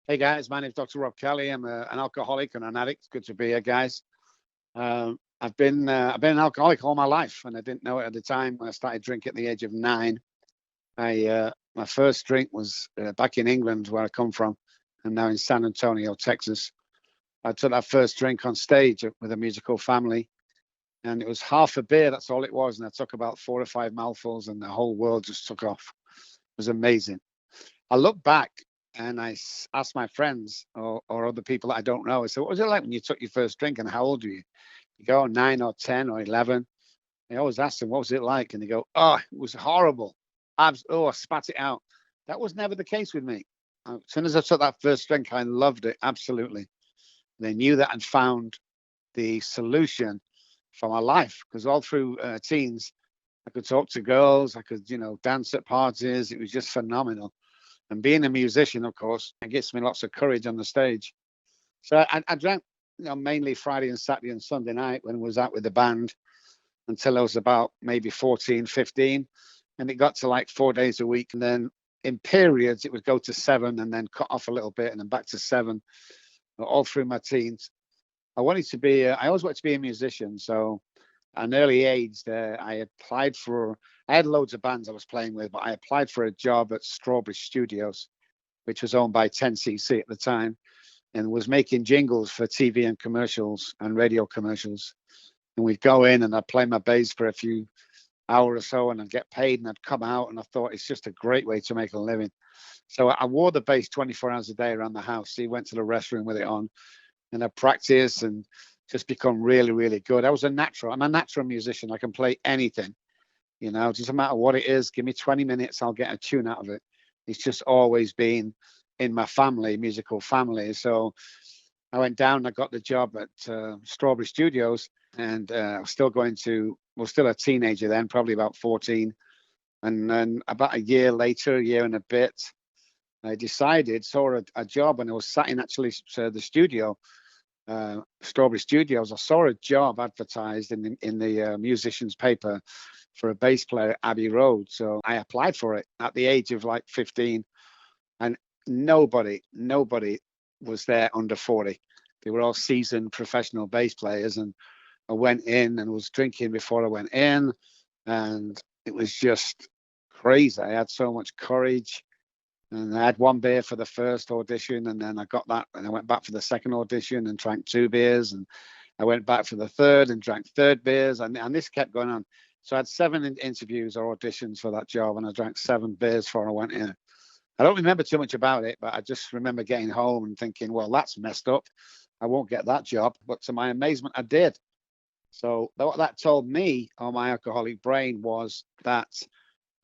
Hey guys, my name is Dr. Rob Kelly. I'm an alcoholic and an addict. It's good to be here, guys. I've been an alcoholic all my life, and I didn't know it at the time. When I started drinking at the age of 9. My first drink was back in England, where I come from, and now in San Antonio, Texas. I took that first drink on stage with a musical family, and it was half a beer. That's all it was, and I took about 4 or 5 mouthfuls, and the whole world just took off. It was amazing. I look back and asked my friends or other people that I don't know. I said, "What was it like when you took your first drink, and how old were you?" You go 9 or 10 or 11. I always ask them, "What was it like?" And they go, "Oh, it was horrible. I spat it out." That was never the case with me. As soon as I took that first drink, I loved it absolutely. They knew that I'd found the solution for my life, because all through teens, I could talk to girls, I could, dance at parties. It was just phenomenal. And being a musician, of course, it gives me lots of courage on the stage. So I drank, mainly Friday and Saturday and Sunday night when I was out with the band, until I was about maybe 14, 15. And it got to like 4 days a week. And then in periods, it would go to 7 and then cut off a little bit and then back to 7, all through my teens. I always wanted to be a musician. So at an early age there, I had loads of bands I was playing with, but I applied for a job at Strawberry Studios, which was owned by 10cc at the time, and was making jingles for TV and commercials and radio commercials. And we'd go in and I'd play my bass for a few hours or so, and I'd get paid, and I'd come out, and I thought it's just a great way to make a living. So I wore the bass 24 hours a day around the house. So he went to the restroom with it on, and I practiced and just become really, really good. I'm a natural musician. I can play anything, doesn't matter what it is. Give me 20 minutes, I'll get a tune out of it. It's just always been in my family, musical family. So I went down, I got the job at Strawberry Studios, and I was still a teenager then, probably about 14. And then about a year and a bit, I saw a job, and I was sat in actually the studio, Strawberry Studios. I saw a job advertised in the musician's paper for a bass player at Abbey Road. So I applied for it at the age of like 15, and nobody was there under 40. They were all seasoned professional bass players, and I went in and was drinking before I went in, and it was just crazy. I had so much courage, and I had 1 beer for the first audition, and then I got that, and I went back for the second audition and drank 2 beers, and I went back for the third and drank third beers, and this kept going on. So I had 7 interviews or auditions for that job, and I drank 7 beers before I went in. I don't remember too much about it, but I just remember getting home and thinking, well, that's messed up. I won't get that job. But to my amazement, I did. So what that told me on my alcoholic brain was that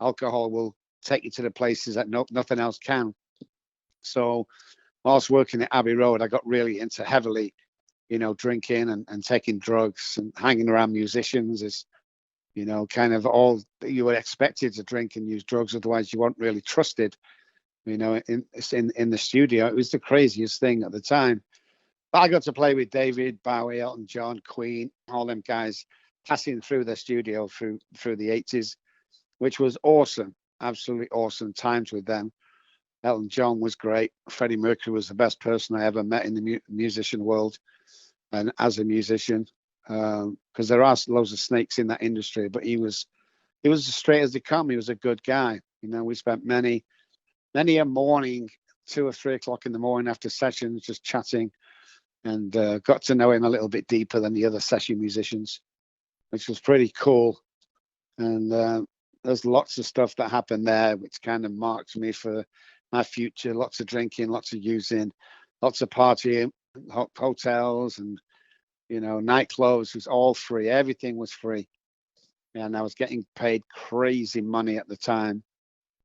alcohol will take you to the places that nothing else can. So whilst working at Abbey Road, I got really into heavily, drinking and taking drugs and hanging around musicians is, kind of all that you were expected to drink and use drugs. Otherwise, you weren't really trusted, in the studio. It was the craziest thing at the time. But I got to play with David Bowie, Elton John, Queen, all them guys passing through the studio through the 80s, which was awesome, absolutely awesome times with them. Elton John was great. Freddie Mercury was the best person I ever met in the musician world, and as a musician, because there are loads of snakes in that industry, but he was as straight as they come. He was a good guy. We spent many a morning, 2 or 3 o'clock in the morning after sessions, just chatting, and got to know him a little bit deeper than the other session musicians, which was pretty cool. And there's lots of stuff that happened there, which kind of marked me for my future. Lots of drinking, lots of using, lots of partying, hotels, and nightclubs. It was all free. Everything was free, and I was getting paid crazy money at the time.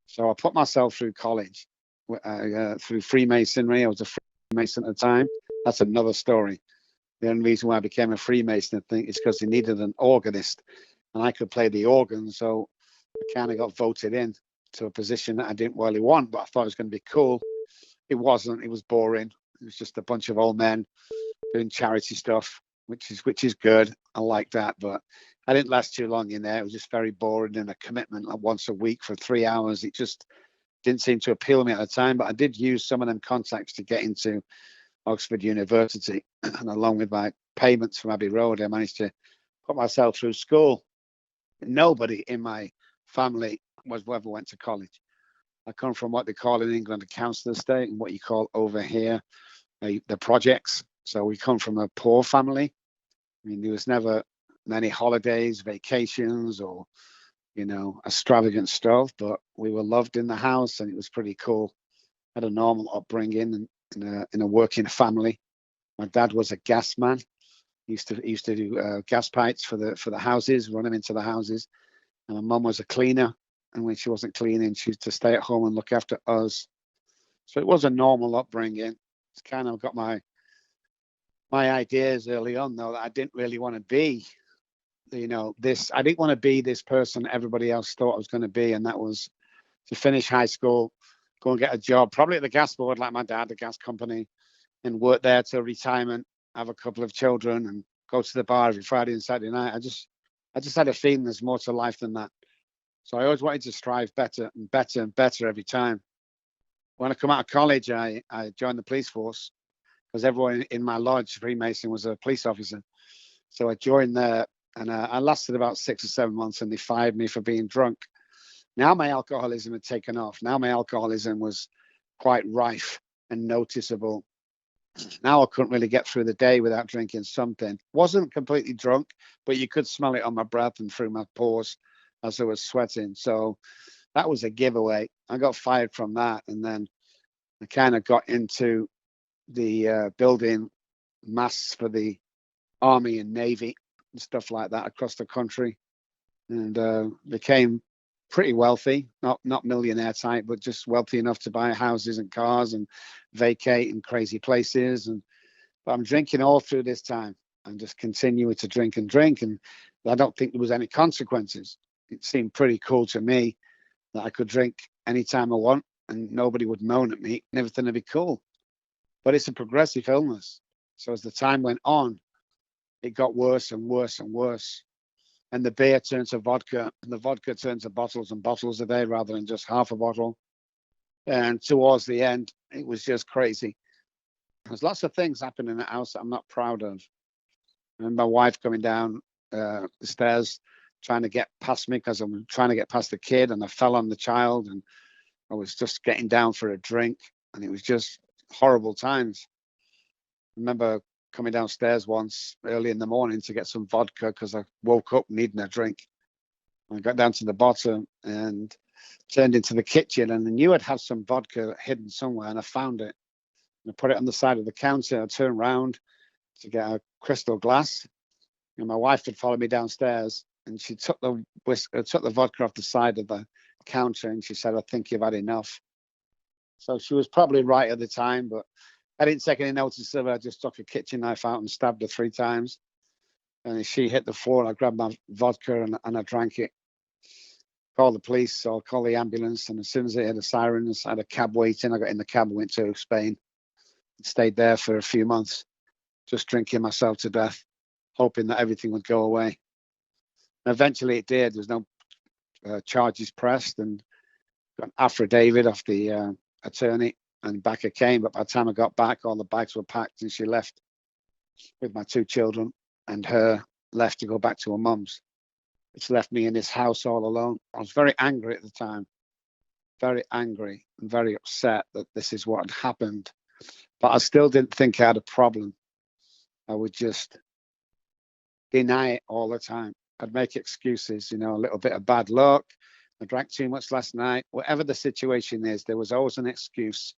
So I put myself through college through Freemasonry. I was a Freemason at the time. That's another story. The only reason why I became a Freemason, I think, is because they needed an organist, and I could play the organ. So I kind of got voted in to a position that I didn't really want, but I thought it was going to be cool. It wasn't. It was boring. It was just a bunch of old men doing charity stuff, which is good. I like that, but I didn't last too long in there. It was just very boring, and a commitment like once a week for 3 hours. It just didn't seem to appeal to me at the time, but I did use some of them contacts to get into Oxford University. And along with my payments from Abbey Road, I managed to put myself through school. Nobody in my family ever went to college. I come from what they call in England a council estate, and what you call over here the projects. So we come from a poor family. I mean, there was never many holidays, vacations, or extravagant stuff, but we were loved in the house, and it was pretty cool. Had a normal upbringing in a working family. My dad was a gas man. He used to do gas pipes for the houses, run them into the houses. And my mum was a cleaner, and when she wasn't cleaning, she used to stay at home and look after us. So it was a normal upbringing. It's kind of got my ideas early on, though, that I didn't really want to be, this. I didn't want to be this person everybody else thought I was going to be, and that was to finish high school, go and get a job, probably at the gas board like my dad, the gas company, and work there till retirement, have a couple of children, and go to the bar every Friday and Saturday night. I just had a feeling there's more to life than that. So I always wanted to strive better and better and better every time. When I come out of college, I joined the police force because everyone in my lodge, Freemason, was a police officer. So I joined there, and I lasted about 6 or 7 months, and they fired me for being drunk. Now my alcoholism had taken off. Now my alcoholism was quite rife and noticeable. Now I couldn't really get through the day without drinking something. Wasn't completely drunk, but you could smell it on my breath and through my pores as I was sweating. So that was a giveaway. I got fired from that, and then I kind of got into the building masks for the Army and Navy and stuff like that across the country, and became pretty wealthy, not millionaire type, but just wealthy enough to buy houses and cars and vacate in crazy places. But I'm drinking all through this time and just continuing to drink, and I don't think there was any consequences. It seemed pretty cool to me that I could drink anytime I want and nobody would moan at me and everything would be cool. But it's a progressive illness. So as the time went on, it got worse and worse and worse. And the beer turned to vodka, and the vodka turned to bottles and bottles a day rather than just half a bottle. And towards the end, it was just crazy. There's lots of things happening in the house that I'm not proud of. And my wife coming down the stairs, trying to get past me because I'm trying to get past the kid, and I fell on the child, and I was just getting down for a drink, and it was just horrible times. I remember coming downstairs once early in the morning to get some vodka because I woke up needing a drink. I got down to the bottom and turned into the kitchen, and I knew I'd have some vodka hidden somewhere, and I found it. And I put it on the side of the counter. I turned around to get a crystal glass, and my wife had followed me downstairs, and she took the vodka off the side of the counter, and she said, "I think you've had enough." So she was probably right at the time, but I didn't take any notice of her. I just took a kitchen knife out and stabbed her 3 times. And as she hit the floor, I grabbed my vodka and I drank it. Called the police or called the ambulance. And as soon as they heard the sirens, I had a cab waiting. I got in the cab and went to Spain. Stayed there for a few months, just drinking myself to death, hoping that everything would go away. And eventually it did. There was no charges pressed, and got an affidavit off the attorney. And back I came, but by the time I got back, all the bags were packed, and she left with my 2 children, and her left to go back to her mum's. It's left me in this house all alone. I was very angry at the time, very angry and very upset that this is what had happened. But I still didn't think I had a problem. I would just deny it all the time. I'd make excuses, a little bit of bad luck. I drank too much last night. Whatever the situation is, there was always an excuse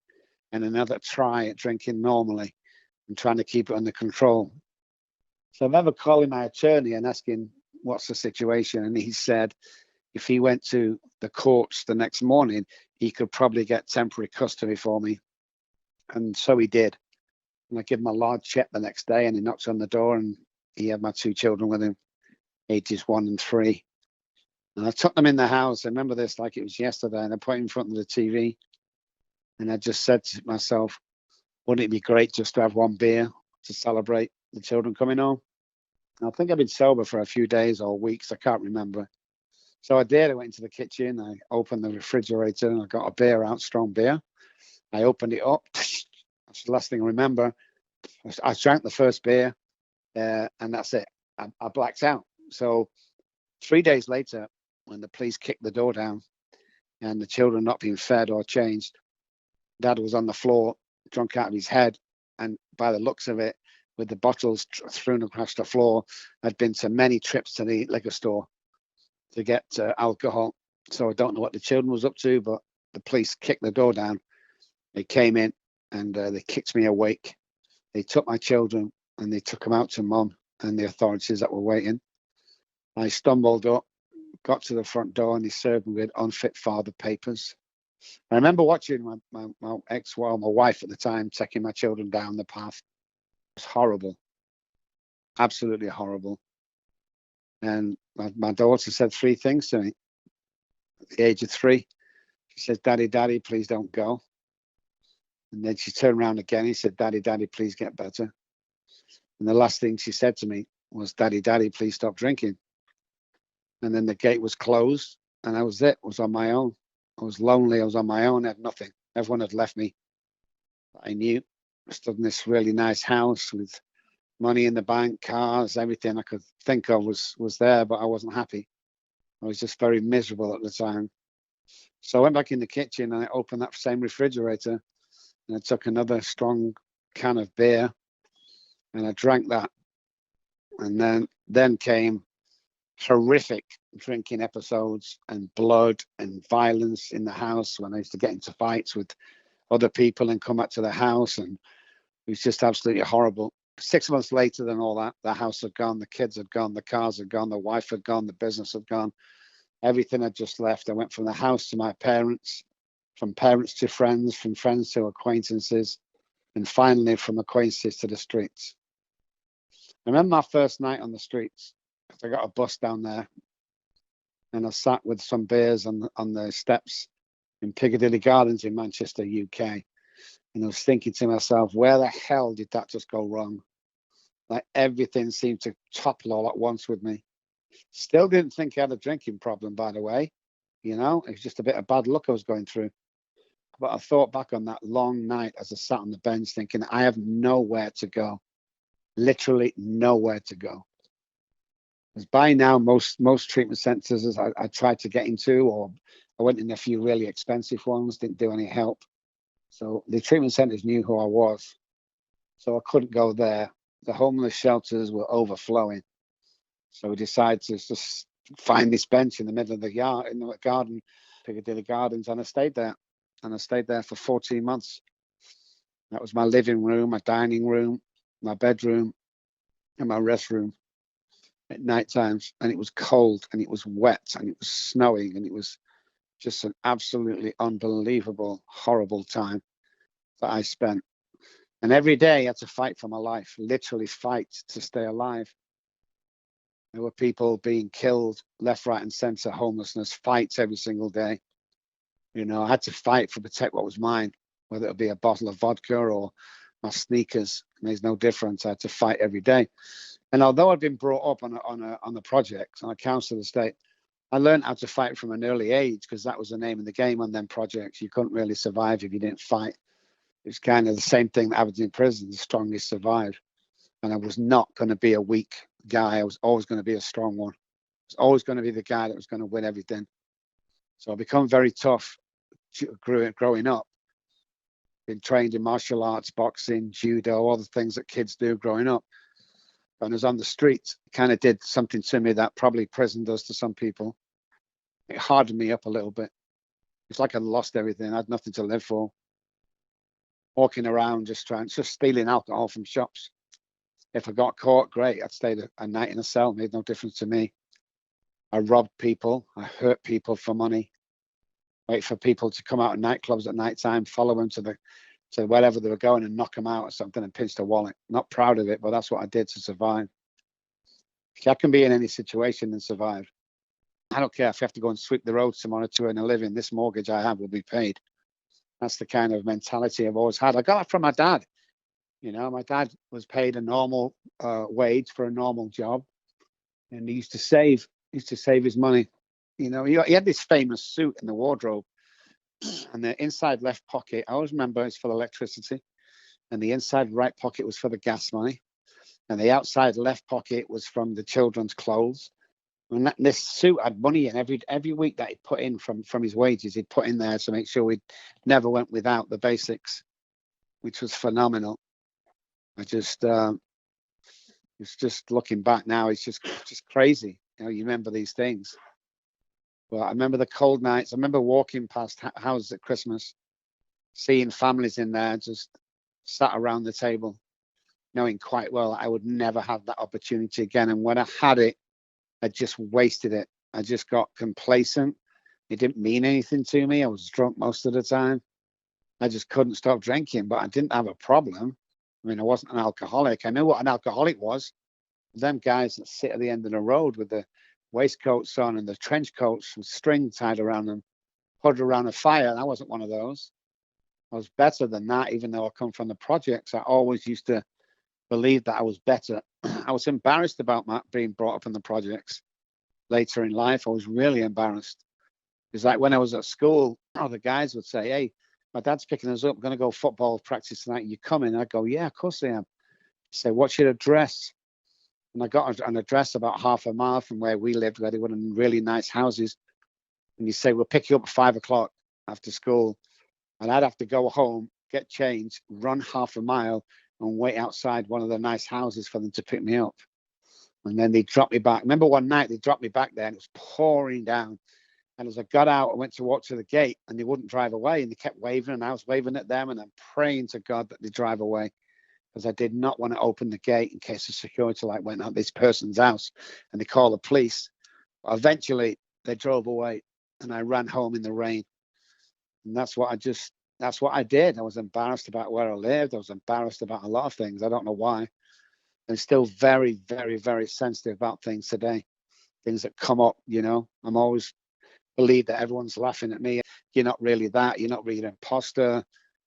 and another try at drinking normally and trying to keep it under control. So I remember calling my attorney and asking, what's the situation? And he said, if he went to the courts the next morning, he could probably get temporary custody for me. And so he did. And I gave him a large check the next day, and he knocked on the door, and he had my 2 children with him, ages 1 and 3. And I took them in the house. I remember this like it was yesterday, and I put it in front of the TV. And I just said to myself, wouldn't it be great just to have 1 beer to celebrate the children coming home? And I think I've been sober for a few days or weeks. I can't remember. So I did. I went into the kitchen. I opened the refrigerator and I got a beer out, strong beer. I opened it up. That's the last thing I remember. I drank the first beer, and that's it. I blacked out. So 3 days later, when the police kicked the door down and the children not being fed or changed, Dad was on the floor, drunk out of his head. And by the looks of it, with the bottles thrown across the floor, I'd been to many trips to the liquor store to get alcohol. So I don't know what the children was up to, but the police kicked the door down. They came in and they kicked me awake. They took my children and they took them out to Mum and the authorities that were waiting. I stumbled up, got to the front door, and they served me with unfit father papers. I remember watching my my wife at the time, taking my children down the path. It was horrible, absolutely horrible. And my daughter said three things to me at the age of 3. She said, "Daddy, Daddy, please don't go." And then she turned around again and said, "Daddy, Daddy, please get better." And the last thing she said to me was, "Daddy, Daddy, please stop drinking." And then the gate was closed and that was it. I was on my own. I was lonely. I was on my own. I had nothing. Everyone had left me. I knew. I stood in this really nice house with money in the bank, cars, everything I could think of was there, but I wasn't happy. I was just very miserable at the time. So I went back in the kitchen and I opened that same refrigerator and I took another strong can of beer and I drank that. And then came horrific drinking episodes and blood and violence in the house when I used to get into fights with other people and come back to the house, and it was just absolutely horrible. 6 months later than all that, the house had gone, the kids had gone, the cars had gone, the wife had gone, the business had gone, everything had just left. I went from the house to my parents, from parents to friends, from friends to acquaintances, and finally from acquaintances to the streets. I remember my first night on the streets. I got a bus down there and I sat with some beers on the steps in Piccadilly Gardens in Manchester, UK. And I was thinking to myself, where the hell did that just go wrong? Like everything seemed to topple all at once with me. Still didn't think I had a drinking problem, by the way. You know, it was just a bit of bad luck I was going through. But I thought back on that long night as I sat on the bench thinking, I have nowhere to go. Literally nowhere to go. Because by now, most treatment centres I tried to get into, or I went in a few really expensive ones, didn't do any help. So the treatment centres knew who I was. So I couldn't go there. The homeless shelters were overflowing. So we decided to just find this bench in the middle of the yard, in the garden, Piccadilly Gardens, and I stayed there. And I stayed there for 14 months. That was my living room, my dining room, my bedroom, and my restroom at night times. And it was cold and it was wet and it was snowing and it was just an absolutely unbelievable, horrible time that I spent. And every day I had to fight for my life, literally fight to stay alive. There were people being killed left, right, and center, homelessness, fights every single day. You know, I had to fight for protect what was mine, whether it be a bottle of vodka or my sneakers. It makes no difference. I had to fight every day. And although I'd been brought up on the project, on a council estate, I learned how to fight from an early age because that was the name of the game on them projects. You couldn't really survive if you didn't fight. It's kind of the same thing that happens in prison. The strongest survive. And I was not going to be a weak guy. I was always going to be a strong one. I was always going to be the guy that was going to win everything. So I become very tough growing up. Been trained in martial arts, boxing, judo, all the things that kids do growing up. And I was on the streets. It kind of did something to me that probably prison does to some people. It hardened me up a little bit. It's like I'd lost everything. I had nothing to live for. Walking around just stealing alcohol from shops. If I got caught, great. I'd stay a night in a cell. Made no difference to me. I robbed people. I hurt people for money. Wait for people to come out of nightclubs at night time, follow them to wherever they were going and knock them out or something and pinch their wallet. Not proud of it, but that's what I did to survive. I can be in any situation and survive. I don't care if I have to go and sweep the roads tomorrow to earn a living. This mortgage I have will be paid. That's the kind of mentality I've always had. I got it from my dad. You know, my dad was paid a normal wage for a normal job, and he used to save his money. You know, he had this famous suit in the wardrobe, and the inside left pocket, I always remember, it's for electricity, and the inside right pocket was for the gas money, and the outside left pocket was from the children's clothes. And this suit had money in every week that he'd put in from his wages, he'd put in there to make sure we never went without the basics, which was phenomenal. I just, it's just looking back now, it's just crazy. You know, you remember these things. Well, I remember the cold nights. I remember walking past houses at Christmas, seeing families in there just sat around the table, knowing quite well I would never have that opportunity again. And when I had it, I just wasted it. I just got complacent. It didn't mean anything to me. I was drunk most of the time. I just couldn't stop drinking, but I didn't have a problem. I mean, I wasn't an alcoholic. I knew what an alcoholic was. Them guys that sit at the end of the road with the waistcoats on and the trench coats with string tied around them, huddled around a fire. I wasn't one of those. I was better than that, even though I come from the projects. I always used to believe that I was better. I was embarrassed about being brought up in the projects later in life. I was really embarrassed. It's like when I was at school, the guys would say, "Hey, my dad's picking us up. We're going to go football practice tonight. You coming?" I'd go, "Yeah, of course I am." Say, "What's your address?" And I got an address about half a mile from where we lived, where they were in really nice houses. And you say, "We'll pick you up at 5 o'clock after school." And I'd have to go home, get changed, run half a mile, and wait outside one of the nice houses for them to pick me up. And then they dropped me back. Remember one night they dropped me back there and it was pouring down. And as I got out, I went to walk to the gate and they wouldn't drive away. And they kept waving and I was waving at them. And I'm praying to God that they drive away, because I did not want to open the gate in case the security light went out this person's house and they called the police. But eventually they drove away and I ran home in the rain. And that's what I did. I was embarrassed about where I lived. I was embarrassed about a lot of things. I don't know why. I'm still very, very, very sensitive about things today. Things that come up, you know. I'm always believe that everyone's laughing at me. You're not really that. You're not really an imposter.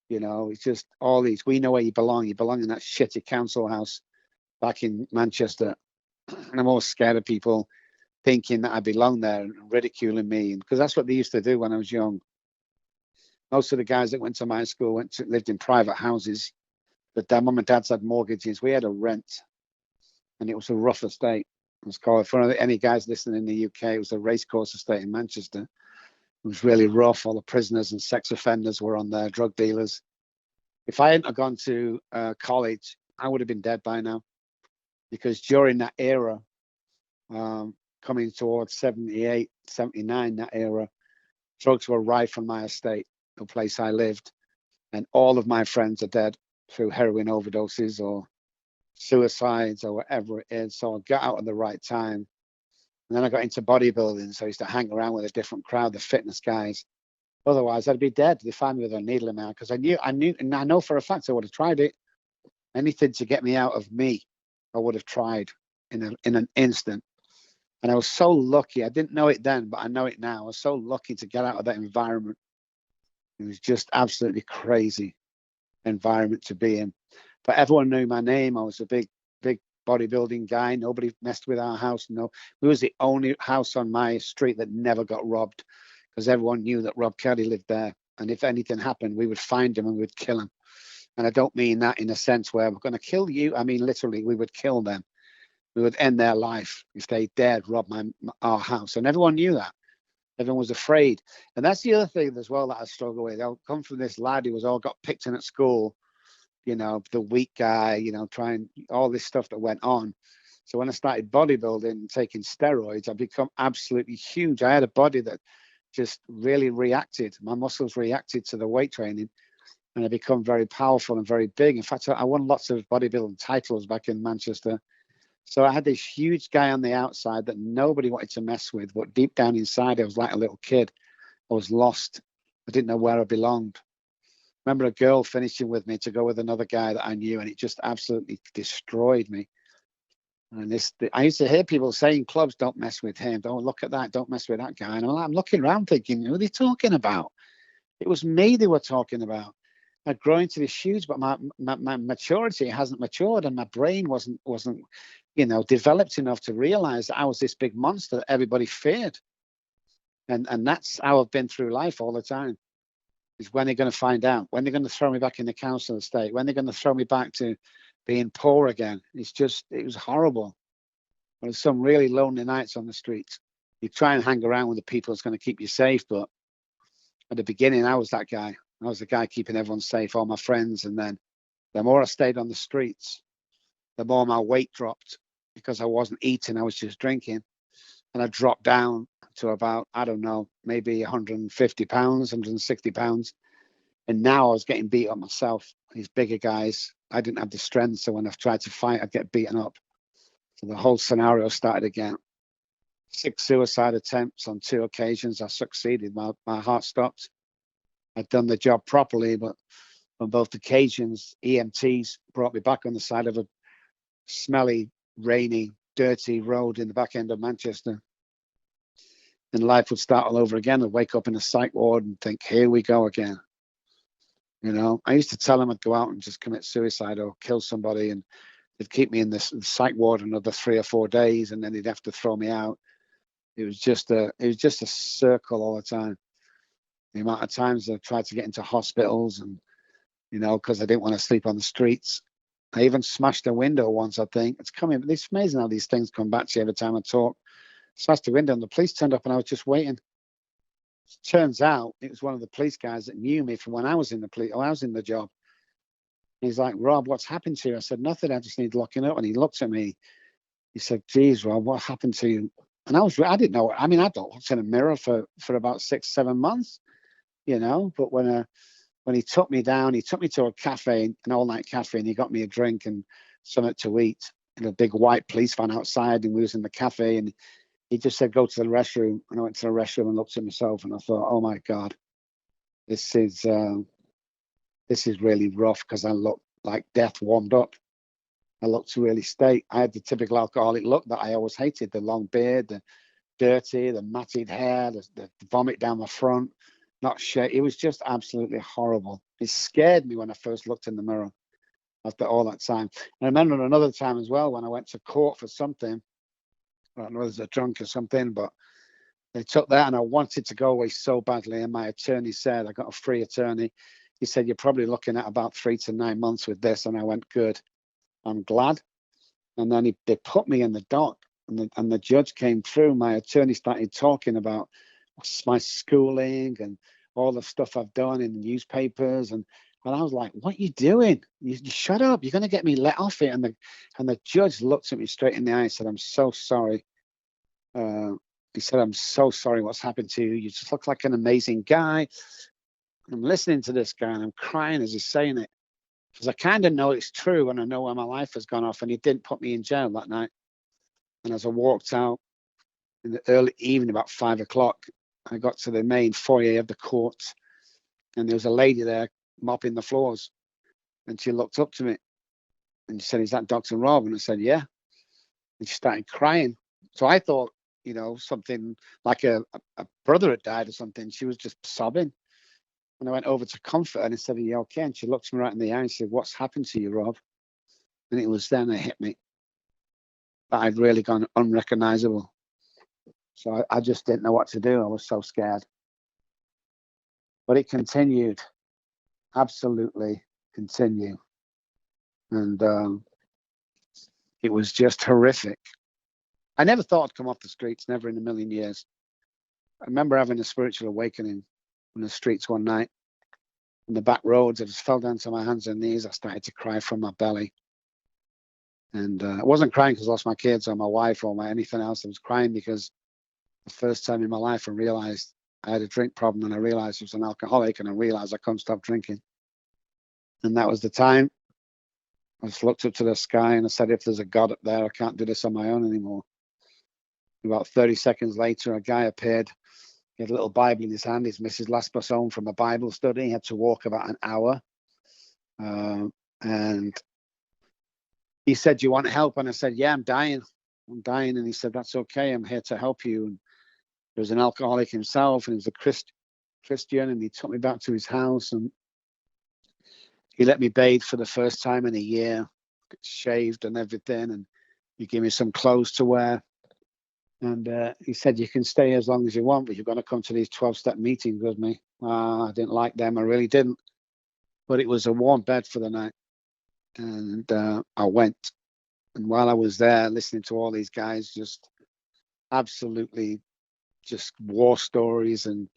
You know, it's just all these. We know where you belong. You belong in that shitty council house back in Manchester. And I'm always scared of people thinking that I belong there and ridiculing me. Because that's what they used to do when I was young. Most of the guys that went to my school lived in private houses, but their mum and dads had mortgages. We had a rent, and it was a rough estate. It was called, for any guys listening in the UK, it was a racecourse estate in Manchester. It was really rough. All the prisoners and sex offenders were on there, drug dealers. If I hadn't have gone to college, I would have been dead by now, because during that era, coming towards 78, 79, that era, drugs were rife on my estate, the place I lived, and all of my friends are dead through heroin overdoses or suicides or whatever it is. So I got out at the right time. And then I got into bodybuilding, so I used to hang around with a different crowd, the fitness guys. Otherwise, I'd be dead. They find me with a needle in my hand, because I knew, and I know for a fact I would have tried it. Anything to get me out of me, I would have tried in an instant. And I was so lucky. I didn't know it then, but I know it now. I was so lucky to get out of that environment. It was just absolutely crazy environment to be in. But everyone knew my name. I was a big bodybuilding guy. Nobody messed with our house. No, we was the only house on my street that never got robbed, because everyone knew that Robb Kelly lived there. And if anything happened, we would find him and we'd kill him. And I don't mean that in a sense where we're going to kill you. I mean, literally, we would kill them. We would end their life if they dared rob our house. And everyone knew that. Everyone was afraid. And that's the other thing as well that I struggle with. I'll come from this lad who got picked in at school, you know, the weak guy, you know, trying all this stuff that went on. So when I started bodybuilding and taking steroids, I become absolutely huge. I had a body that just really reacted. My muscles reacted to the weight training, and I become very powerful and very big. In fact, I won lots of bodybuilding titles back in Manchester. So I had this huge guy on the outside that nobody wanted to mess with, but deep down inside, I was like a little kid. I was lost. I didn't know where I belonged. Remember a girl finishing with me to go with another guy that I knew, and it just absolutely destroyed me. And I used to hear people saying, clubs, don't mess with him. Don't look at that. Don't mess with that guy. And I'm looking around thinking, who are they talking about? It was me they were talking about. I'd grown into this huge, but my maturity hasn't matured, and my brain wasn't, you know, developed enough to realize that I was this big monster that everybody feared. And that's how I've been through life all the time. Is when they're going to find out, when they're going to throw me back in the council estate, when they're going to throw me back to being poor again. It was horrible. There's some really lonely nights on the streets. You try and hang around with the people that's going to keep you safe, but at the beginning, I was that guy. I was the guy keeping everyone safe, all my friends. And then the more I stayed on the streets, the more my weight dropped because I wasn't eating, I was just drinking. And I dropped down to about, I don't know, maybe 150 pounds, 160 pounds. And now I was getting beat up myself. These bigger guys, I didn't have the strength. So when I've tried to fight, I'd get beaten up. So the whole scenario started again. 6 suicide attempts on 2 occasions. I succeeded. My heart stopped. I'd done the job properly, but on both occasions, EMTs brought me back on the side of a smelly, rainy, dirty road in the back end of Manchester. And life would start all over again. I'd wake up in a psych ward and think, here we go again. You know, I used to tell them I'd go out and just commit suicide or kill somebody, and they'd keep me in this psych ward another 3 or 4 days, and then they'd have to throw me out. It was just a circle all the time. The amount of times I tried to get into hospitals, and you know, because I didn't want to sleep on the streets. I even smashed a window once, I think. It's amazing how these things come back to you every time I talk. Smashed the window and the police turned up and I was just waiting. Turns out it was one of the police guys that knew me from when I was in the job. He's like, Rob, what's happened to you? I said, nothing, I just need locking up. And he looked at me. He said, geez, Rob, what happened to you? And I didn't know. I mean, I don't look in a mirror for about 6-7 months, you know, but when he took me down, he took me to a cafe, an all-night cafe, and he got me a drink and something to eat in a big white police van outside, and we was in the cafe, and he just said, go to the restroom. And I went to the restroom and looked at myself, and I thought, oh my God, this is really rough, because I looked like death warmed up. I looked really state. I had the typical alcoholic look that I always hated: the long beard, the dirty, the matted hair, the vomit down my front, not shaved. It was just absolutely horrible. It scared me when I first looked in the mirror after all that time. And I remember another time as well when I went to court for something. I don't know, there's a drunk or something, but they took that, and I wanted to go away so badly. And my attorney said, I got a free attorney. He said, you're probably looking at about 3 to 9 months with this. And I went, good, I'm glad. And then they put me in the dock, and the judge came through. My attorney started talking about my schooling and all the stuff I've done in newspapers. And I was like, what are you doing? You shut up. You're going to get me let off it. And the judge looked at me straight in the eye and said, I'm so sorry. He said, I'm so sorry what's happened to you. You just look like an amazing guy. I'm listening to this guy and I'm crying as he's saying it, because I kind of know it's true, and I know where my life has gone off, and he didn't put me in jail that night. And as I walked out in the early evening, about 5 o'clock, I got to the main foyer of the court, and there was a lady there mopping the floors. And she looked up to me and she said, is that Dr. Robb? And I said, yeah. And she started crying. So I thought, you know, something like a brother had died or something. She was just sobbing. And I went over to comfort her and I said, are you okay? And she looked me right in the eye and said, what's happened to you, Rob? And it was then it hit me that I'd really gone unrecognizable. So I just didn't know what to do. I was so scared. But it continued, absolutely continue. And it was just horrific. I never thought I'd come off the streets, never in a million years. I remember having a spiritual awakening on the streets one night, on the back roads. I just fell down to my hands and knees. I started to cry from my belly. And I wasn't crying because I lost my kids or my wife or anything else. I was crying because the first time in my life I realized I had a drink problem, and I realized I was an alcoholic, and I realized I couldn't stop drinking. And that was the time I just looked up to the sky and I said, if there's a God up there, I can't do this on my own anymore. About 30 seconds later, a guy appeared. He had a little Bible in his hand. He's missed his last bus home from a Bible study. He had to walk about an hour. And he said, do you want help? And I said, yeah, I'm dying. I'm dying. And he said, that's okay. I'm here to help you. And there was an alcoholic himself, and he was a Christian, and he took me back to his house, and he let me bathe for the first time in a year, shaved and everything, and he gave me some clothes to wear. And he said, you can stay as long as you want, but you've got to come to these 12-step meetings with me. I didn't like them. I really didn't. But it was a warm bed for the night. And I went. And while I was there listening to all these guys just absolutely just war stories and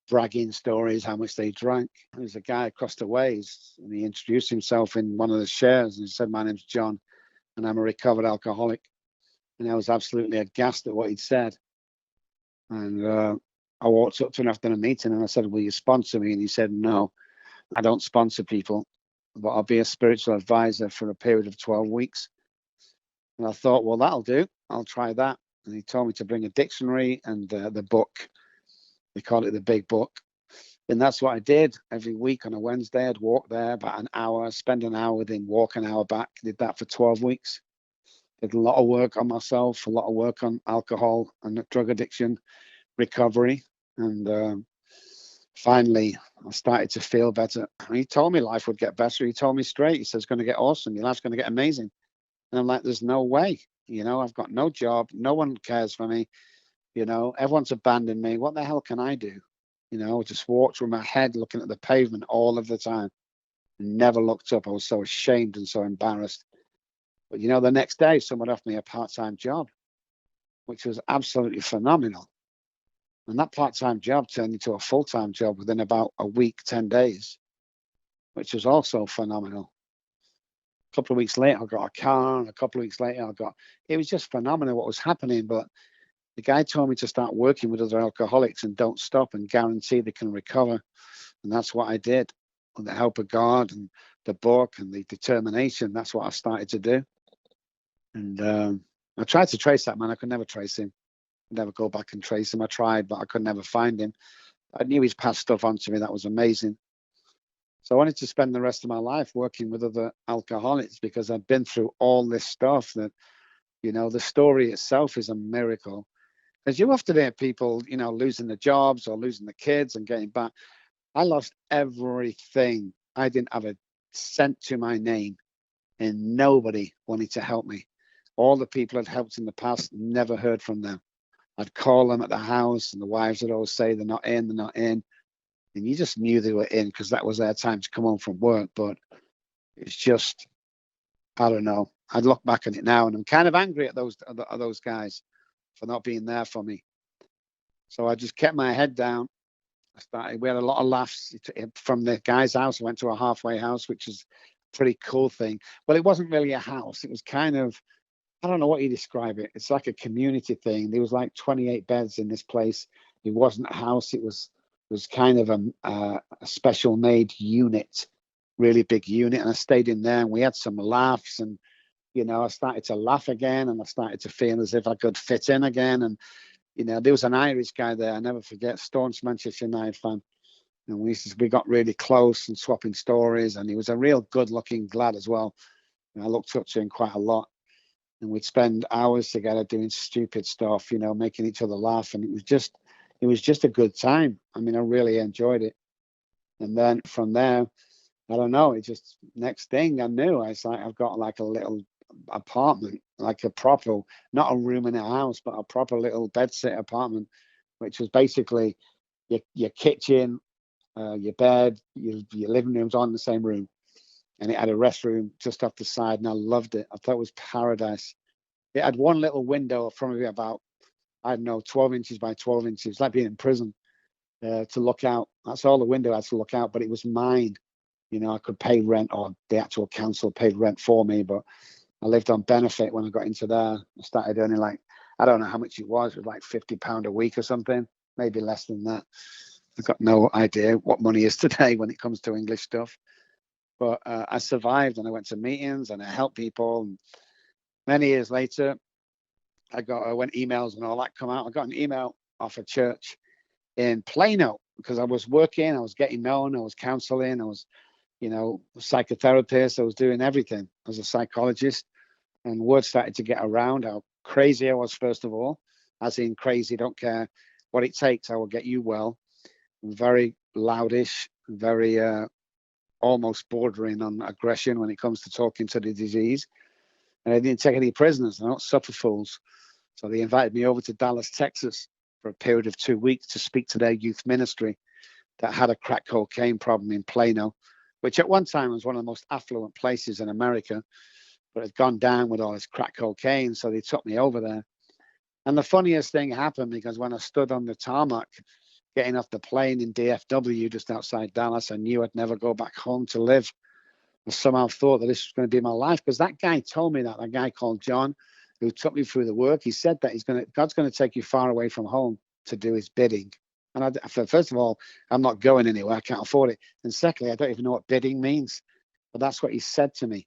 bragging stories, how much they drank. There was a guy across the ways, and he introduced himself in one of the shares, and he said, my name's John, and I'm a recovered alcoholic. And I was absolutely aghast at what he'd said. And I walked up to him after the meeting, and I said, will you sponsor me? And he said, no, I don't sponsor people, but I'll be a spiritual advisor for a period of 12 weeks. And I thought, well, that'll do. I'll try that. And he told me to bring a dictionary and the book. They call it the big book. And that's what I did. Every week on a Wednesday, I'd walk there about an hour, spend an hour with him, walk an hour back. Did that for 12 weeks. Did a lot of work on myself, a lot of work on alcohol and drug addiction recovery. And finally, I started to feel better. And he told me life would get better. He told me straight. He says, it's going to get awesome. Your life's going to get amazing. And I'm like, there's no way. You know, I've got no job. No one cares for me. You know, everyone's abandoned me. What the hell can I do? You know, I just walked through my head looking at the pavement all of the time. Never looked up. I was so ashamed and so embarrassed. But, you know, the next day, someone offered me a part-time job, which was absolutely phenomenal. And that part-time job turned into a full-time job within about a week, 10 days, which was also phenomenal. A couple of weeks later, I got a car. And a couple of weeks later, it was just phenomenal what was happening. But the guy told me to start working with other alcoholics and don't stop and guarantee they can recover. And that's what I did. With the help of God and the book and the determination, that's what I started to do. And I tried to trace that man. I could never trace him. I'd never go back and trace him. I tried, but I could never find him. I knew he's passed stuff on to me that was amazing. So I wanted to spend the rest of my life working with other alcoholics because I've been through all this stuff that, you know, the story itself is a miracle. Because you often hear people, you know, losing their jobs or losing the kids and getting back. I lost everything. I didn't have a cent to my name and nobody wanted to help me. All the people I'd helped in the past, never heard from them. I'd call them at the house and the wives would always say, they're not in, they're not in. And you just knew they were in because that was their time to come home from work. But it's just, I don't know. I'd look back on it now and I'm kind of angry at those guys for not being there for me. So I just kept my head down. We had a lot of laughs from the guy's house. I went to a halfway house, which is a pretty cool thing. Well, it wasn't really a house. It was kind of, I don't know what you describe it. It's like a community thing. There was like 28 beds in this place. It wasn't a house. It was kind of a special made unit, really big unit. And I stayed in there and we had some laughs and, you know, I started to laugh again and I started to feel as if I could fit in again. And, you know, there was an Irish guy there. I never forget, staunch Manchester United fan. And we got really close and swapping stories. And he was a real good looking lad as well. And I looked up to him quite a lot. And we'd spend hours together doing stupid stuff, you know, making each other laugh. And it was just a good time. I mean, I really enjoyed it. And then from there, I don't know, it just, next thing I knew, I was like, I've got like a little apartment, like a proper, not a room in a house, but a proper little bedsit apartment, which was basically your kitchen, your bed, your living room's all in the same room. And it had a restroom just off the side, and I loved it. I thought it was paradise. It had one little window from maybe about, I don't know, 12 inches by 12 inches, like being in prison, to look out. That's all the window I had to look out, but it was mine. You know, I could pay rent, or the actual council paid rent for me, but I lived on benefit when I got into there. I started earning like, I don't know how much it was like £50 a week or something, maybe less than that. I've got no idea what money is today when it comes to English stuff. But I survived and I went to meetings and I helped people. And many years later, when emails and all that come out, I got an email off a church in Plano because I was working, I was getting known, I was counseling, I was, you know, psychotherapist, I was doing everything as a psychologist. And word started to get around how crazy I was, first of all, as in crazy, don't care what it takes, I will get you well. Very loudish, very almost bordering on aggression when it comes to talking to the disease. And I didn't take any prisoners. I don't suffer fools. So they invited me over to Dallas, Texas for a period of 2 weeks to speak to their youth ministry that had a crack cocaine problem in Plano, which at one time was one of the most affluent places in America, but had gone down with all this crack cocaine. So they took me over there. And the funniest thing happened, because when I stood on the tarmac getting off the plane in DFW just outside Dallas, I knew I'd never go back home to live. I somehow thought that this was going to be my life, because that guy told me that guy called John, who took me through the work, he said that God's going to take you far away from home to do his bidding. And first of all, I'm not going anywhere. I can't afford it. And secondly, I don't even know what bidding means. But that's what he said to me.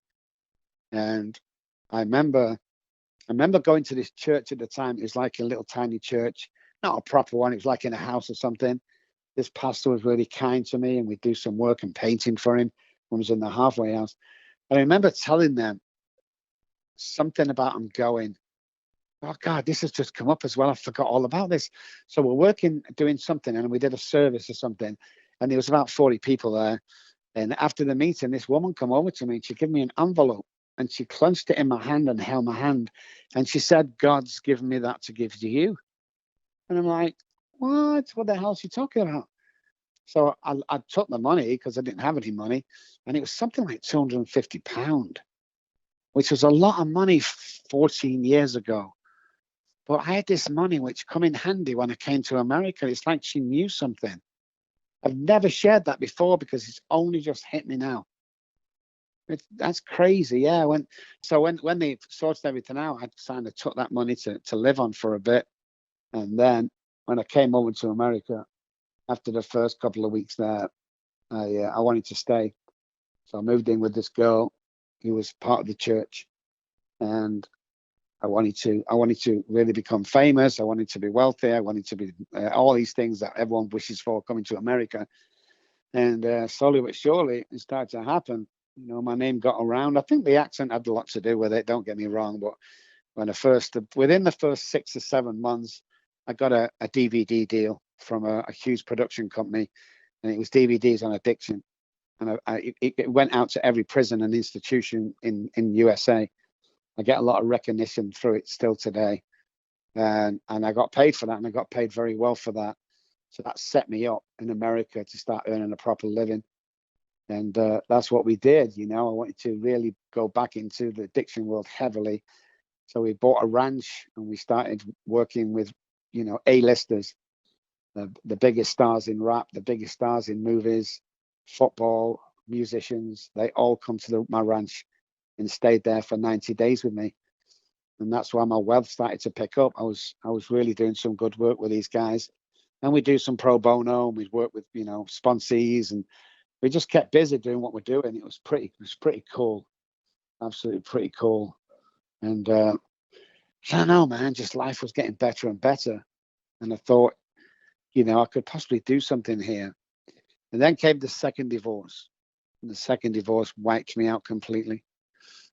And I remember going to this church at the time. It was like a little tiny church, not a proper one. It was like in a house or something. This pastor was really kind to me, and we'd do some work and painting for him when I was in the halfway house. And I remember telling them something about him going, oh God, this has just come up as well. I forgot all about this. So we're working, doing something, and we did a service or something, and there was about 40 people there. And after the meeting, this woman come over to me, and she gave me an envelope, and she clenched it in my hand and held my hand. And she said, God's given me that to give to you. And I'm like, what the hell is she talking about? So I took the money, because I didn't have any money. And it was something like £250, which was a lot of money 14 years ago. But I had this money which come in handy when I came to America. It's like she knew something. I've never shared that before, because it's only just hit me now. That's crazy, yeah. When they sorted everything out, I kind of took that money to live on for a bit. And then when I came over to America, after the first couple of weeks there, I wanted to stay. So I moved in with this girl who was part of the church, and I wanted to really become famous. I wanted to be wealthy. I wanted to be all these things that everyone wishes for coming to America. And slowly but surely, it started to happen. You know, my name got around. I think the accent had a lot to do with it. Don't get me wrong, but within the first 6 or 7 months, I got a DVD deal from a huge production company, and it was DVDs on addiction. And it went out to every prison and institution in USA. I get a lot of recognition through it still today. And I got paid for that, and I got paid very well for that. So that set me up in America to start earning a proper living. And that's what we did. You know, I wanted to really go back into the addiction world heavily. So we bought a ranch, and we started working with, you know, A-listers, the biggest stars in rap, the biggest stars in movies, football, musicians. They all come to my ranch and stayed there for 90 days with me. And that's why my wealth started to pick up. I was really doing some good work with these guys. And we do some pro bono, and we'd work with, you know, sponsees, and we just kept busy doing what we're doing. It was pretty cool. Absolutely pretty cool. And I don't know, man, just life was getting better and better. And I thought, you know, I could possibly do something here. And then came the second divorce. And the second divorce wiped me out completely.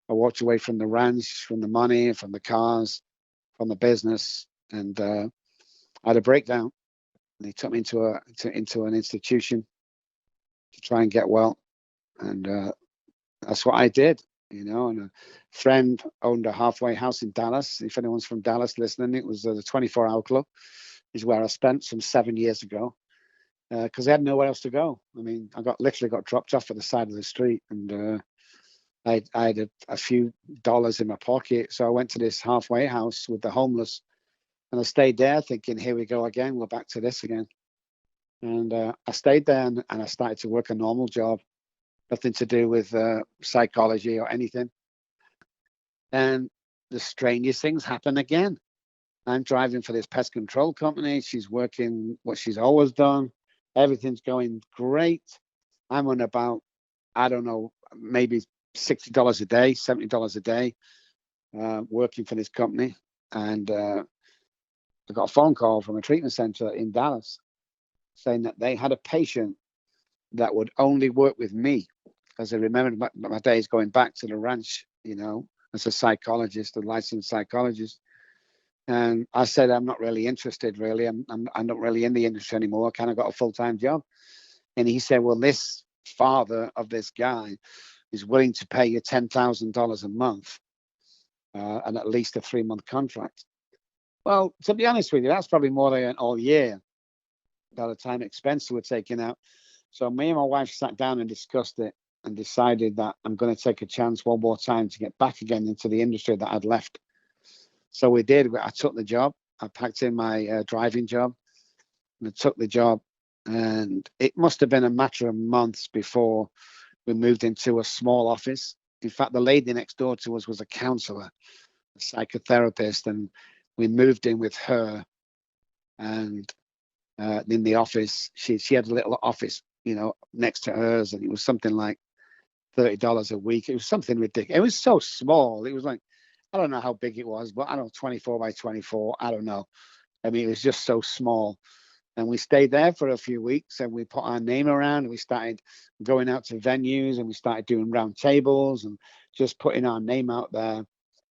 I walked away from the ranch, from the money, from the cars, from the business, and I had a breakdown. And they took me into an institution to try and get well, and that's what I did. You know, and a friend owned a halfway house in Dallas. If anyone's from Dallas listening, it was the 24-hour club, is where I spent some 7 years ago, because I had nowhere else to go. I mean, literally got dropped off at the side of the street, and I had a few dollars in my pocket. So I went to this halfway house with the homeless, and I stayed there thinking, here we go again. We're back to this again. And I stayed there, and I started to work a normal job, nothing to do with psychology or anything. And the strangest things happen again. I'm driving for this pest control company. She's working what she's always done. Everything's going great. I'm on about, I don't know, maybe $60 a day, $70 a day, working for this company. And I got a phone call from a treatment center in Dallas saying that they had a patient that would only work with me, because I remembered my days going back to the ranch, you know, as a psychologist, a licensed psychologist. And I said, I'm not really interested, really. I'm not really in the industry anymore. I kind of got a full-time job. And he said, well, this father of this guy is willing to pay you $10,000 a month and at least a 3-month contract. Well, to be honest with you, that's probably more than I earned all year by the time expenses were taken out. So me and my wife sat down and discussed it and decided that I'm going to take a chance one more time to get back again into the industry that I'd left. So we did. I took the job. I packed in my driving job and I took the job. And it must have been a matter of months before we moved into a small office. In fact, the lady next door to us was a counselor, a psychotherapist, and we moved in with her. And in the office, she had a little office, next to hers, and it was something like $30 a week. It was something ridiculous. It was so small. It was like, I don't know how big it was, but I don't know, 24 by 24. I don't know. I mean, it was just so small. And we stayed there for a few weeks and we put our name around and we started going out to venues and we started doing round tables and just putting our name out there.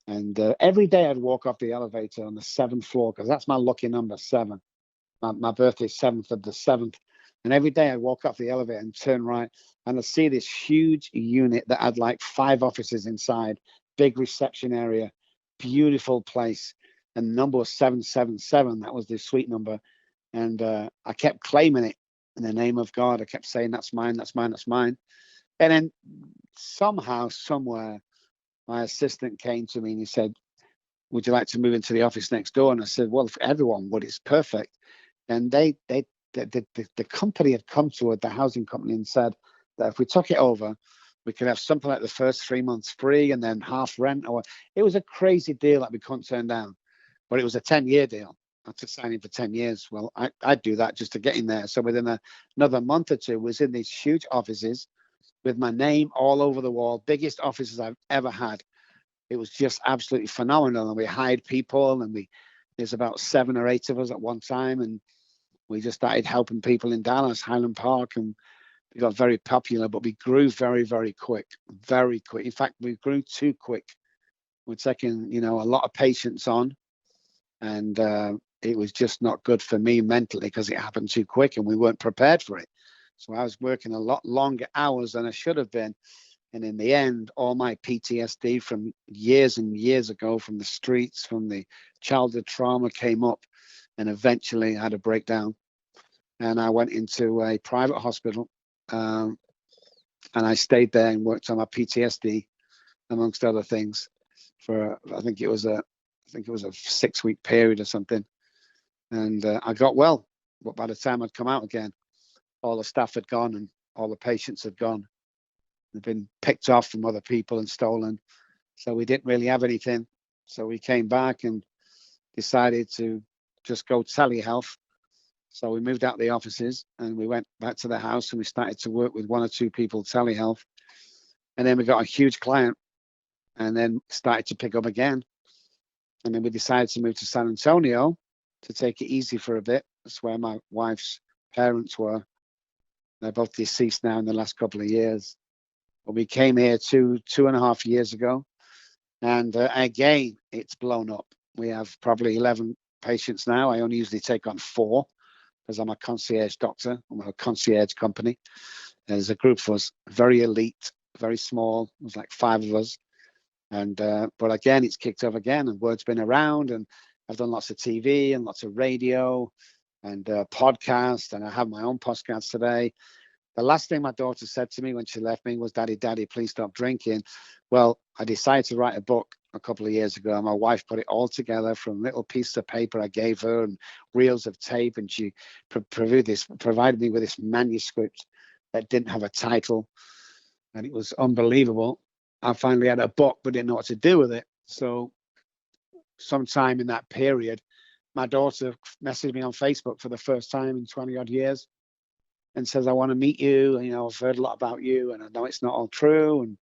And every day I'd walk off the elevator on the 7th floor because that's my lucky number, 7. My birthday's 7th of the 7th. And every day I'd walk off the elevator and turn right and I'd see this huge unit that had like 5 offices inside, big reception area, beautiful place. And number was 777. That was the suite number. And I kept claiming it in the name of God. I kept saying, that's mine, that's mine, that's mine. And then somehow, somewhere, my assistant came to me and he said, would you like to move into the office next door? And I said, well, if everyone would, it's perfect. And the company had come to it, the housing company, and said that if we took it over, we could have something like the first 3 months free and then half rent. Or it was a crazy deal that we couldn't turn down. But it was a 10-year deal. I took signing for 10 years. Well, I'd do that just to get in there. So within another month or two, was in these huge offices with my name all over the wall, biggest offices I've ever had. It was just absolutely phenomenal. And we hired people and there's about 7 or 8 of us at one time. And we just started helping people in Dallas, Highland Park, and we got very popular, but we grew very, very quick, very quick. In fact, we grew too quick. We're taking, a lot of patients on and, it was just not good for me mentally because it happened too quick and we weren't prepared for it. So I was working a lot longer hours than I should have been. And in the end, all my PTSD from years and years ago, from the streets, from the childhood trauma came up and eventually I had a breakdown. And I went into a private hospital and I stayed there and worked on my PTSD, amongst other things, for I think it was a 6-week period or something. And I got well, but by the time I'd come out again, all the staff had gone and all the patients had gone. They'd been picked off from other people and stolen. So we didn't really have anything. So we came back and decided to just go telehealth. So we moved out of the offices and we went back to the house and we started to work with 1 or 2 people telehealth. And then we got a huge client and then started to pick up again. And then we decided to move to San Antonio to take it easy for a bit. That's where my wife's parents were. They're both deceased now in the last couple of years. But we came here 2.5 years ago. And again, it's blown up. We have probably 11 patients now. I only usually take on 4 because I'm a concierge doctor. I'm a concierge company. There's a group of us, very elite, very small. There's like 5 of us. And but again, it's kicked off again and word's been around and I've done lots of TV and lots of radio and podcasts, and I have my own podcast today. The last thing my daughter said to me when she left me was, Daddy, please stop drinking. Well, I decided to write a book a couple of years ago. My wife put it all together from little pieces of paper I gave her and reels of tape, and she provided me with this manuscript that didn't have a title, and it was unbelievable. I finally had a book but didn't know what to do with it. So sometime in that period, my daughter messaged me on Facebook for the first time in 20 odd years and says, I want to meet you. I've heard a lot about you and I know it's not all true. And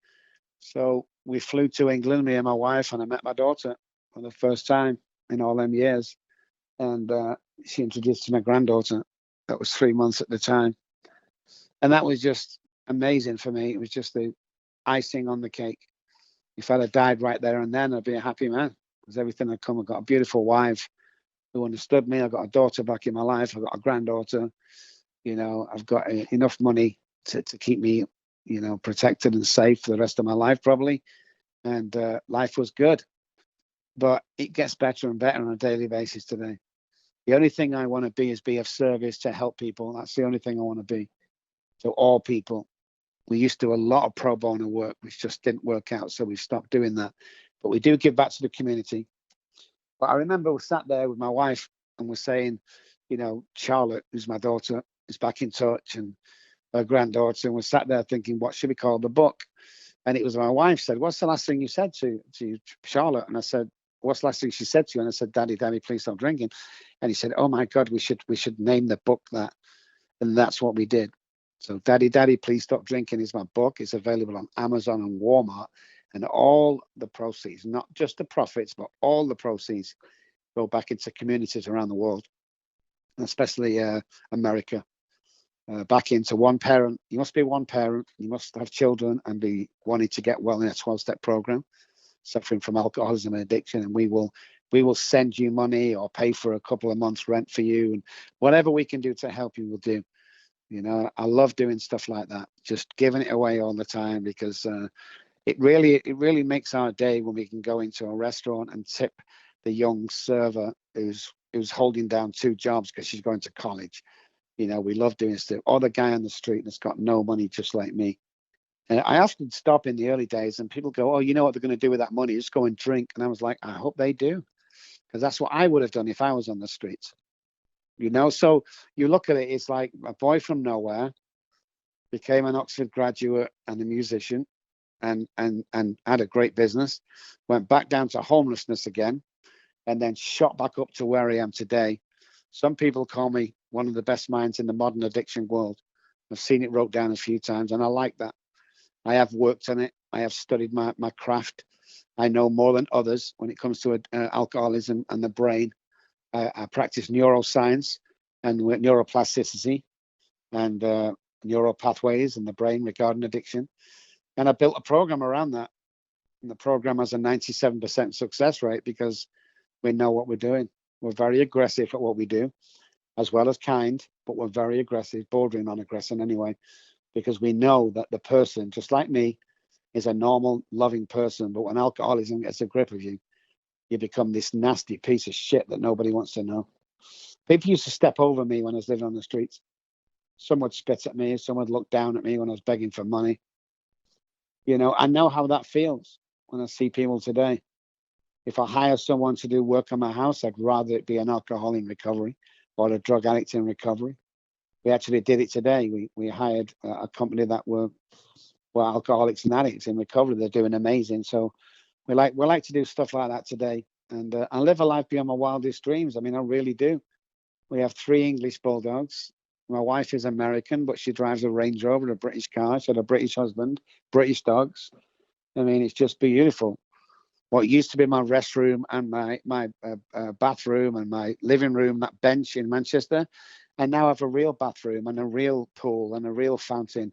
so we flew to England, me and my wife, and I met my daughter for the first time in all them years. And she introduced to my granddaughter. That was 3 months at the time. And that was just amazing for me. It was just the icing on the cake. If I'd have died right there and then, I'd be a happy man because everything had come. I got a beautiful wife who understood me. I got a daughter back in my life. I got a granddaughter. I've got enough money to keep me, protected and safe for the rest of my life, probably. And life was good. but it gets better and better on a daily basis today. The only thing I want to be is be of service to help people. That's the only thing I want to be. So all people. We used to do a lot of pro bono work, which just didn't work out. So we stopped doing that. But we do give back to the community. But I remember we sat there with my wife and we're saying, you know, Charlotte, who's my daughter, is back in touch, and her granddaughter. And we sat there thinking, what should we call the book? And it was my wife said, what's the last thing you said to Charlotte? And I said, what's the last thing she said to you? And I said, Daddy, please stop drinking. And he said, oh my God, we should name the book that. And that's what we did. So Daddy, Please Stop Drinking is my book. It's available on Amazon and Walmart. And all the proceeds, not just the profits, but all the proceeds go back into communities around the world, especially America. Back into one parent. You must be one parent. You must have children and be wanting to get well in a 12-step program, suffering from alcoholism and addiction. And we will send you money or pay for a couple of months rent for you, and whatever we can do to help you, we'll do. You know, I love doing stuff like that, just giving it away all the time, because it really makes our day when we can go into a restaurant and tip the young server who's holding down 2 jobs because she's going to college. You know, we love doing stuff. Or the guy on the street that's got no money, just like me. And I often stop in the early days and people go, oh, you know what they're going to do with that money? Just go and drink. And I was like, I hope they do, because that's what I would have done if I was on the streets. You know, so you look at it, it's like a boy from nowhere became an Oxford graduate and a musician, and had a great business, went back down to homelessness again, and then shot back up to where I am today. Some people call me one of the best minds in the modern addiction world. I've seen it wrote down a few times, and I like that. I have worked on it. I have studied my craft. I know more than others when it comes to alcoholism and the brain. I practice neuroscience and neuroplasticity and neural pathways in the brain regarding addiction. And I built a program around that. And the program has a 97% success rate because we know what we're doing. We're very aggressive at what we do, as well as kind, but we're very aggressive, bordering on aggression anyway, because we know that the person, just like me, is a normal, loving person. But when alcoholism gets a grip of you, you become this nasty piece of shit that nobody wants to know. People used to step over me when I was living on the streets. Some would spit at me. Some would look down at me when I was begging for money. You know, I know how that feels when I see people today. If I hire someone to do work on my house, I'd rather it be an alcoholic in recovery or a drug addict in recovery. We actually did it today. We hired a company that were alcoholics and addicts in recovery. They're doing amazing. So we like to do stuff like that today, and I live a life beyond my wildest dreams. I mean, I really do. We have 3 English bulldogs. My wife is American, but she drives a Range Rover, a British car. She had a British husband, British dogs. I mean, it's just beautiful. What used to be my restroom and my bathroom and my living room, that bench in Manchester, I now have a real bathroom and a real pool and a real fountain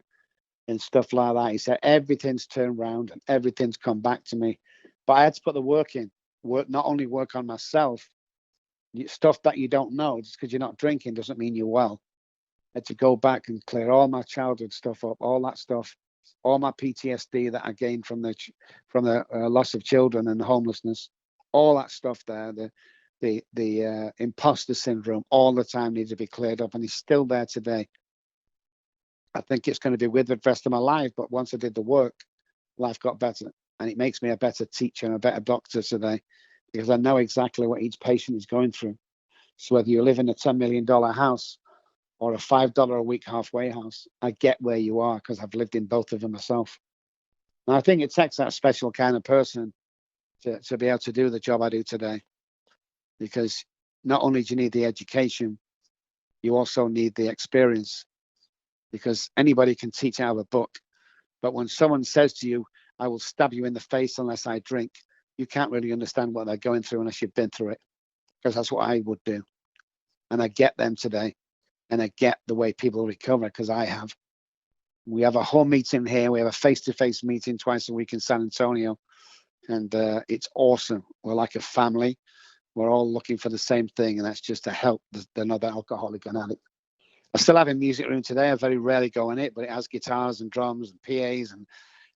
and stuff like that. He said everything's turned around and everything's come back to me. But I had to put the work in. Not only work on myself, stuff that you don't know. Just because you're not drinking doesn't mean you're well. I had to go back and clear all my childhood stuff up, all that stuff, all my PTSD that I gained from the loss of children and the homelessness, all that stuff there, the imposter syndrome, all the time needs to be cleared up, and it's still there today. I think it's going to be with the rest of my life, but once I did the work, life got better, and it makes me a better teacher and a better doctor today, because I know exactly what each patient is going through. So whether you live in a $10 million house or a $5 a week halfway house, I get where you are because I've lived in both of them myself. And I think it takes that special kind of person to be able to do the job I do today, because not only do you need the education, you also need the experience, because anybody can teach out of a book. But when someone says to you, I will stab you in the face unless I drink, you can't really understand what they're going through unless you've been through it, because that's what I would do. And I get them today. And I get the way people recover because I have. We have a whole meeting here. We have a face-to-face meeting twice a week in San Antonio. And it's awesome. We're like a family. We're all looking for the same thing, and that's just to help another alcoholic and addict. I still have a music room today. I very rarely go in it, but it has guitars and drums and PAs and,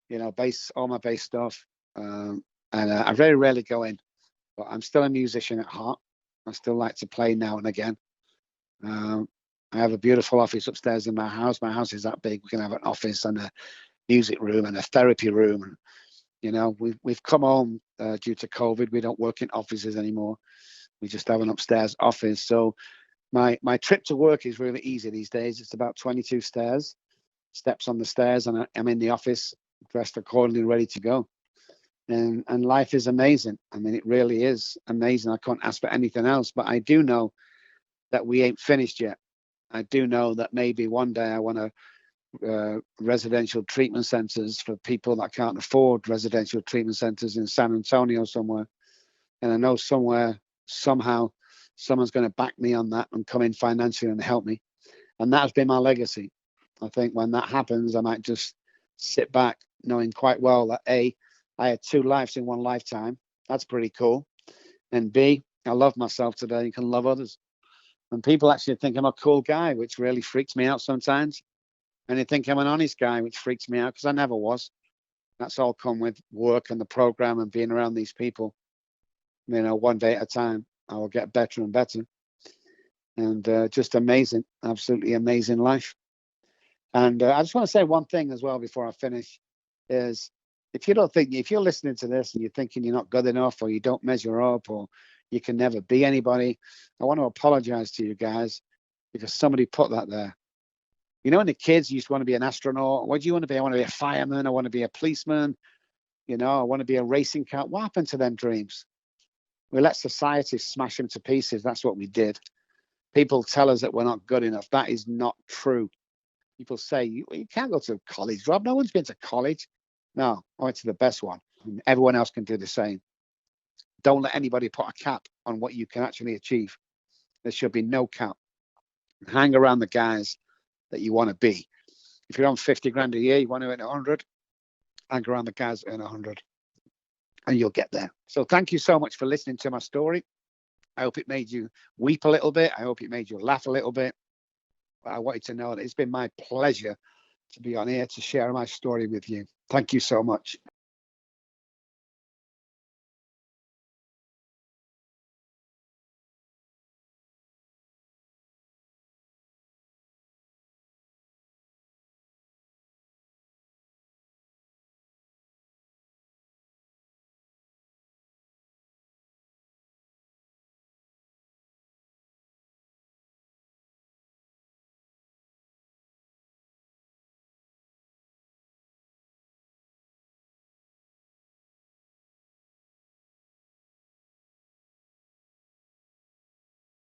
you know, bass, all my bass stuff. And I very rarely go in. but I'm still a musician at heart. I still like to play now and again. I have a beautiful office upstairs in my house. My house is that big. We can have an office and a music room and a therapy room. And, you know, we've come home due to COVID. We don't work in offices anymore. We just have an upstairs office. So my trip to work is really easy these days. It's about 22 steps on the stairs, and I'm in the office, dressed accordingly, ready to go. And life is amazing. I mean, it really is amazing. I can't ask for anything else. But I do know that we ain't finished yet. I do know that maybe one day I want to residential treatment centers for people that can't afford residential treatment centers in San Antonio somewhere. And I know somewhere, somehow, someone's going to back me on that and come in financially and help me. And that's been my legacy. I think when that happens, I might just sit back knowing quite well that A, I had 2 lives in one lifetime. That's pretty cool. And B, I love myself today and can love others. And people actually think I'm a cool guy, which really freaks me out sometimes. And they think I'm an honest guy, which freaks me out because I never was. That's all come with work and the program and being around these people. You know, one day at a time, I will get better and better. And just amazing, absolutely amazing life. And I just want to say one thing as well before I finish is if you're listening to this and you're thinking you're not good enough or you don't measure up or you can never be anybody, I want to apologize to you guys because somebody put that there. You know, when the kids used to want to be an astronaut, what do you want to be? I want to be a fireman. I want to be a policeman. You know, I want to be a racing car. What happened to them dreams? We let society smash them to pieces. That's what we did. People tell us that we're not good enough. That is not true. People say, you can't go to college, Rob. No one's been to college. No, I went to the best one. And everyone else can do the same. Don't let anybody put a cap on what you can actually achieve. There should be no cap. Hang around the guys that you want to be. If you're on 50 grand a year, you want to earn 100, hang around the guys that earn 100 and you'll get there. So thank you so much for listening to my story. I hope it made you weep a little bit. I hope it made you laugh a little bit. But I want you to know that it's been my pleasure to be on here to share my story with you. Thank you so much.